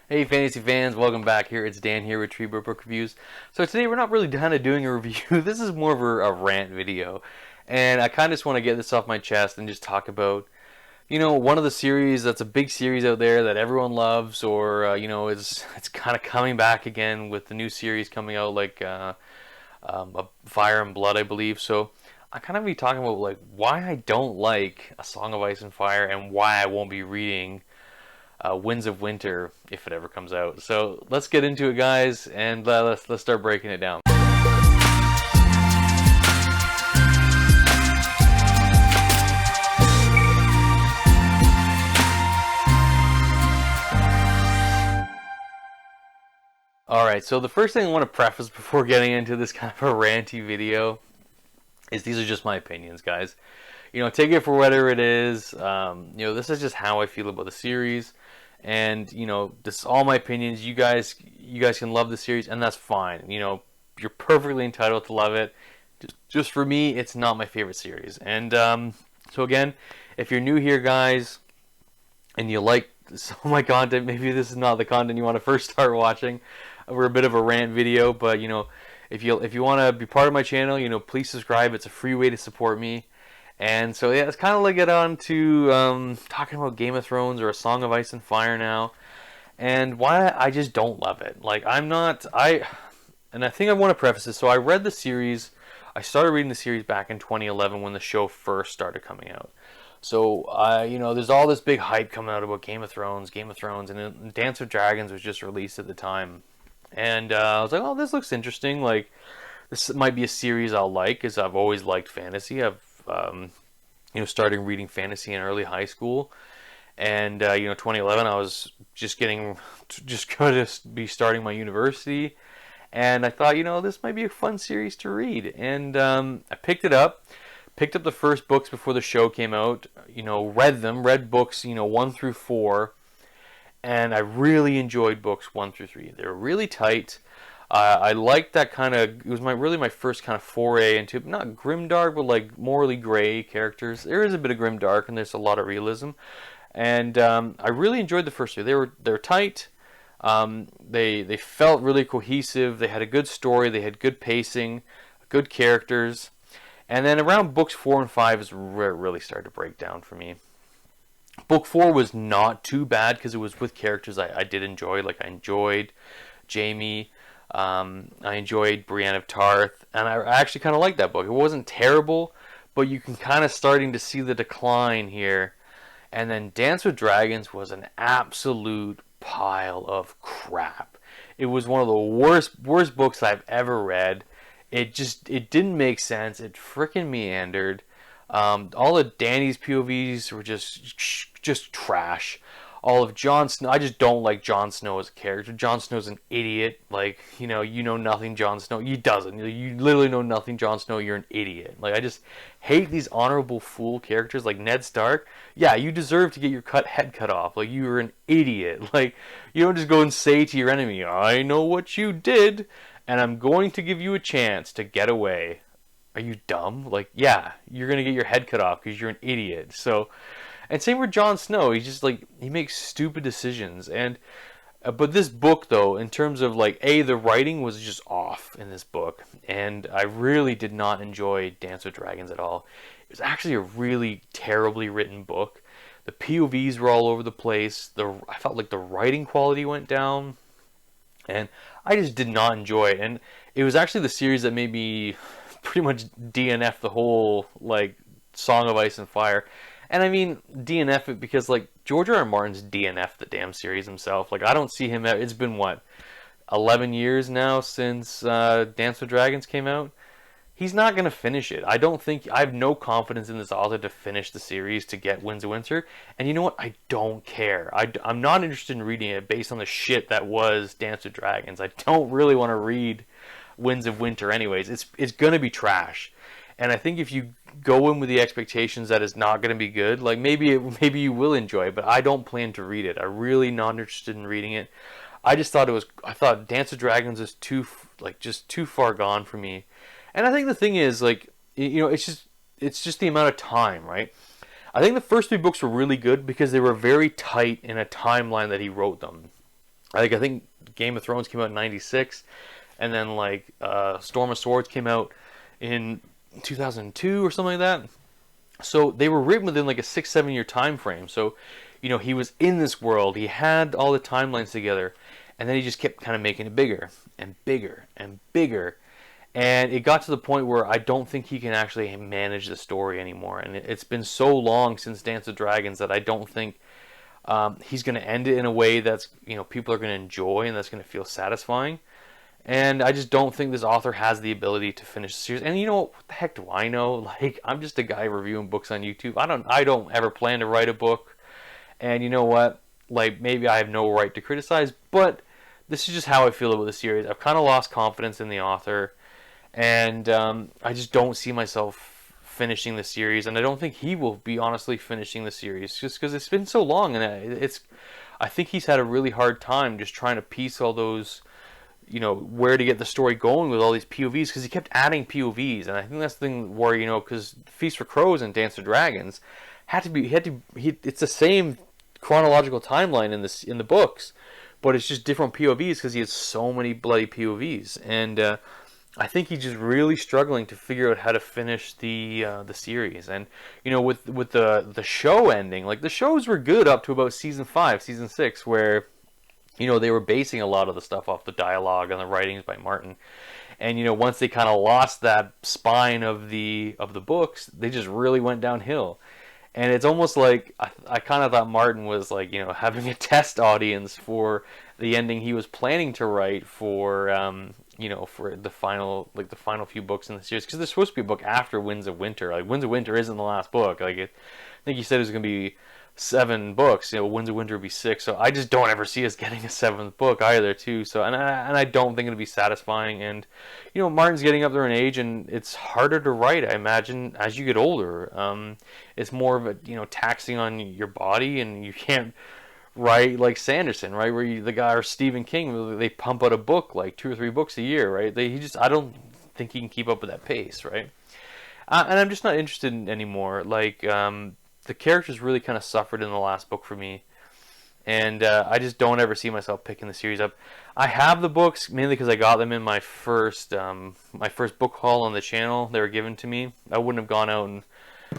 Hey fantasy fans, welcome back here. It's Dan here with TreeBeard Book Reviews. So today we're not really kind of doing a review. This is more of a rant video. And I kind of just want to get this off my chest and just talk about, one of the series that's a big series out there that everyone loves, or, it's kind of coming back again with the new series coming out, like Fire and Blood, I believe. So I kind of be talking about like why I don't like A Song of Ice and Fire and why I won't be reading Winds of Winter if it ever comes out. So let's get into it, guys, and let's start breaking it down. Alright, so the first thing I want to preface before getting into this kind of a ranty video is these are just my opinions, guys. Take it for whatever it is. This is just how I feel about the series. And this is all my opinions. You guys can love the series, and that's fine. You're perfectly entitled to love it. Just for me, it's not my favorite series. And so again, if you're new here, guys, and you like some of my content, maybe this is not the content you want to first start watching. We're a bit of a rant video, but if you want to be part of my channel, please subscribe. It's a free way to support me. And so yeah, it's kind of like get on to talking about Game of Thrones or A Song of Ice and Fire now, and why I just don't love it. Like and I think I want to preface this. So I read the series. I started reading the series back in 2011 when the show first started coming out. So there's all this big hype coming out about Game of Thrones, and then Dance of Dragons was just released at the time, and I was like, oh, this looks interesting. Like this might be a series I'll like, because I've always liked fantasy. I've starting reading fantasy in early high school, and 2011 I was just going to be starting my university, and I thought this might be a fun series to read, and I picked up the first books before the show came out, read books 1 through 4, and I really enjoyed books 1 through 3. They were really tight. I liked that kind of. It was really my first kind of foray into not grimdark, but like morally gray characters. There is a bit of grimdark, and there's a lot of realism, and I really enjoyed the first two. They're tight. They felt really cohesive. They had a good story. They had good pacing, good characters, and then around books 4 and 5 is where it really started to break down for me. Book 4 was not too bad because it was with characters I did enjoy. Like I enjoyed Jaime. I enjoyed Brienne of Tarth, and I actually kind of liked that book. It wasn't terrible, but you can kind of starting to see the decline here. And then Dance with Dragons was an absolute pile of crap. It was one of the worst books I've ever read. It didn't make sense. It freaking meandered. All of Dany's POVs were just trash. All of Jon Snow, I just don't like Jon Snow as a character. Jon Snow's an idiot. Like, you know nothing Jon Snow. He doesn't. You literally know nothing Jon Snow. You're an idiot. Like, I just hate these honorable fool characters like Ned Stark. Yeah, you deserve to get your head cut off. Like, you're an idiot. Like, you don't just go and say to your enemy, I know what you did, and I'm going to give you a chance to get away. Are you dumb? Like, yeah, you're going to get your head cut off because you're an idiot. So... And same with Jon Snow. He's just like, he makes stupid decisions. And but this book, though, in terms of like, the writing was just off in this book, and I really did not enjoy Dance with Dragons at all. It was actually a really terribly written book. The POVs were all over the place. I felt like the writing quality went down, and I just did not enjoy it. And it was actually the series that made me pretty much DNF the whole like Song of Ice and Fire. And I mean DNF it because like George R. R. Martin's DNF the damn series himself. Like I don't see him. It's been what, 11 years now since Dance with Dragons came out. He's not gonna finish it. I don't think. I have no confidence in this author to finish the series to get Winds of Winter. And you know what? I don't care. I'm not interested in reading it based on the shit that was Dance with Dragons. I don't really want to read Winds of Winter anyways. It's gonna be trash. And I think if you go in with the expectations that it's not going to be good, like maybe you will enjoy it, but I don't plan to read it. I'm really not interested in reading it. I thought Dance of Dragons is just too far gone for me. And I think the thing is, like, it's just the amount of time, right? I think the first 3 books were really good because they were very tight in a timeline that he wrote them. I think Game of Thrones came out in '96, and then like Storm of Swords came out in 2002 or something like that. So they were written within like a 6-7 year time frame. So, you know, he was in this world, he had all the timelines together, and then he just kept kind of making it bigger and bigger and bigger. And it got to the point where I don't think he can actually manage the story anymore. And it's been so long since Dance of Dragons that I don't think he's going to end it in a way that's, you know, people are going to enjoy and that's going to feel satisfying. And I just don't think this author has the ability to finish the series. And you know, what the heck do I know? Like, I'm just a guy reviewing books on YouTube. I don't ever plan to write a book. And you know what? Like, maybe I have no right to criticize, but this is just how I feel about the series. I've kind of lost confidence in the author, and I just don't see myself finishing the series. And I don't think he will be honestly finishing the series, just because it's been so long, and I think he's had a really hard time just trying to piece all those, you know, where to get the story going with all these POVs, because he kept adding POVs, and I think that's the thing where, you know, because Feast for Crows and Dance of Dragons it's the same chronological timeline in the books, but it's just different POVs because he has so many bloody POVs, and I think he's just really struggling to figure out how to finish the series. And you know, with the show ending, like the shows were good up to about season 5, season 6, where, you know, they were basing a lot of the stuff off the dialogue and the writings by Martin. And you know, once they kind of lost that spine of the books, they just really went downhill. And it's almost like I kind of thought Martin was like, you know, having a test audience for the ending he was planning to write for, you know, for the final few books in the series, because there's supposed to be a book after Winds of Winter. Like, Winds of Winter isn't the last book. Like, I think he said it was going to be 7 books. You know, Winds of Winter would be 6. So I just don't ever see us getting a 7th book either, too. So and I don't think it'll be satisfying. And you know, Martin's getting up there in age, and it's harder to write, I imagine, as you get older. It's more of a, you know, taxing on your body, and you can't write like Sanderson, right? Where the guy, or Stephen King, they pump out a book like 2 or 3 books a year, right? I don't think he can keep up with that pace, right? And I'm just not interested in anymore. Like, the characters really kind of suffered in the last book for me, and I just don't ever see myself picking the series up. I have the books mainly because I got them in my first book haul on the channel. They were given to me. I wouldn't have gone out and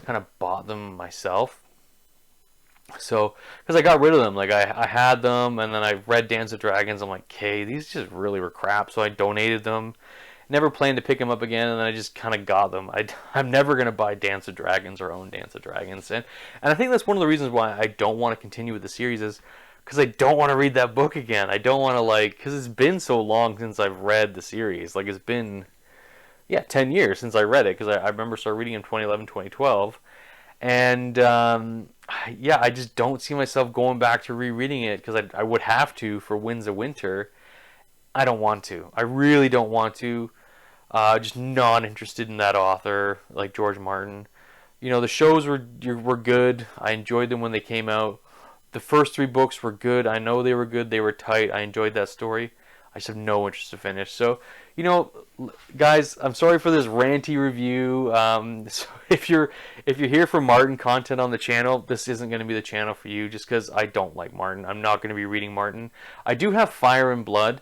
kind of bought them myself. So, because I got rid of them, like I had them, and then I read Dance of Dragons. I'm like, okay, these just really were crap. So I donated them. Never planned to pick them up again, and then I just kind of got them. I'm never going to buy Dance of Dragons or own Dance of Dragons. And I think that's one of the reasons why I don't want to continue with the series, is because I don't want to read that book again. I don't want to, like, because it's been so long since I've read the series. Like, it's been, yeah, 10 years since I read it, because I remember starting reading in 2011, 2012. And, yeah, I just don't see myself going back to rereading it, because I would have to for Winds of Winter. I don't want to. I really don't want to. Just not interested in that author, like George Martin. You know, the shows were good. I enjoyed them when they came out. The first 3 books were good. I know they were good. They were tight. I enjoyed that story. I just have no interest to finish. So, you know, guys, I'm sorry for this ranty review. So if you're here for Martin content on the channel, this isn't going to be the channel for you, just because I don't like Martin. I'm not going to be reading Martin. I do have Fire and Blood.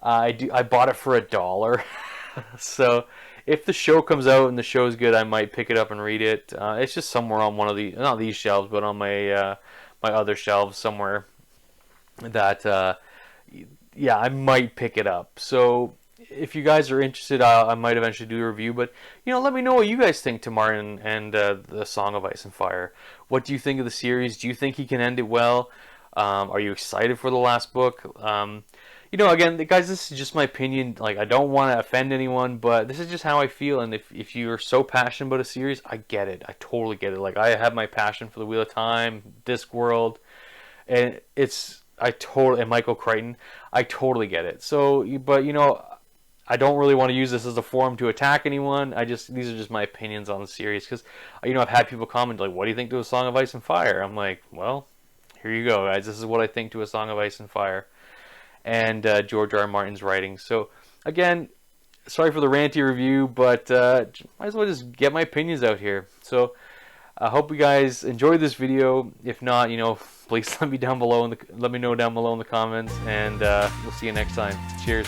I bought it for $1. So if the show comes out and the show's good, I might pick it up and read it. It's just somewhere on one of the, not these shelves, but on my my other shelves somewhere, that yeah, I might pick it up. So if you guys are interested, I might eventually do a review. But you know, let me know what you guys think to Martin and the Song of Ice and Fire. What do you think of the series? Do you think he can end it well? Are you excited for the last book? You know, again, guys, this is just my opinion. Like, I don't want to offend anyone, but this is just how I feel. And if you're so passionate about a series, I get it. I totally get it. Like, I have my passion for the Wheel of Time, Discworld, and and Michael Crichton. I totally get it. So, but you know, I don't really want to use this as a forum to attack anyone. These are just my opinions on the series, because you know, I've had people comment like, "What do you think to A Song of Ice and Fire?" I'm like, well, here you go, guys. This is what I think to A Song of Ice and Fire, and George R. Martin's writing. So again, sorry for the ranty review, but might as well just get my opinions out here. So I hope you guys enjoyed this video. If not, you know, please let me know down below in the comments, and we'll see you next time. Cheers.